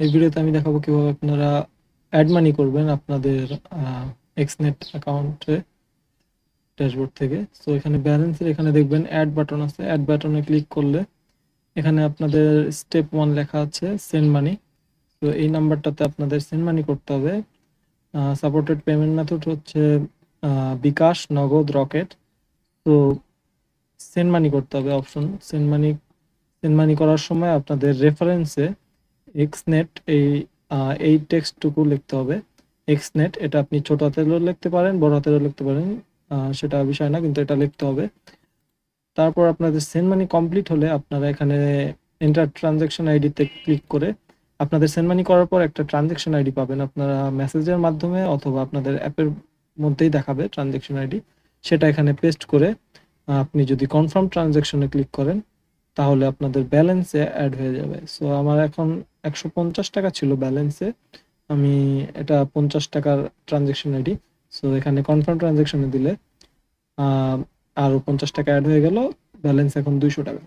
এই ভিডিওতে আমি দেখাবো কিভাবে আপনারা অ্যাড মানি করবেন আপনাদের এক্সনেট অ্যাকাউন্টে ড্যাশবোর্ড থেকে। সো এখানে ব্যালেন্সের এখানে দেখবেন অ্যাড বাটন আছে, অ্যাড বাটনে ক্লিক করলে এখানে আপনাদের স্টেপ 1 লেখা আছে সেন্ড মানি। তো এই নাম্বারটাতে আপনাদের সেন্ড মানি করতে হবে। সাপোর্টেড পেমেন্ট মেথড হচ্ছে বিকাশ, নগদ, রকেট। তো সেন্ড মানি করতে হবে অপশন। সেন্ড মানি করার সময় আপনাদের রেফারেন্সে এক্সনেট এই টেক্সটটুকু লিখতে হবে। এক্সনেট এটা আপনি ছোট হাতেরও লিখতে পারেন, বড় হাতেরও লিখতে পারেন, সেটা বিষয় না, কিন্তু এটা লিখতে হবে। তারপর আপনাদের সেন্ড মানি কমপ্লিট হলে আপনারা এখানে এন্টার ট্রানজাকশন আইডিতে ক্লিক করে আপনাদের সেন্ড মানি করার পর একটা ট্রানজাকশন আইডি পাবেন। আপনারা মেসেজের মাধ্যমে অথবা আপনাদের অ্যাপের মধ্যেই দেখাবে ট্রানজাকশন আইডি, সেটা এখানে পেস্ট করে আপনি যদি কনফার্ম ট্রানজাকশনে ক্লিক করেন তাহলে আপনাদের ব্যালেন্সে অ্যাড হয়ে যাবে। সো আমার এখন 150 টাকা ছিল ব্যালেন্সে, আমি এটা 50 টাকার ট্রানজাকশন আইডি। সো এখানে কনফার্ম ট্রানজাকশনে দিলে আরো 50 টাকা অ্যাড হয়ে গেল, ব্যালেন্স এখন 200 টাকা।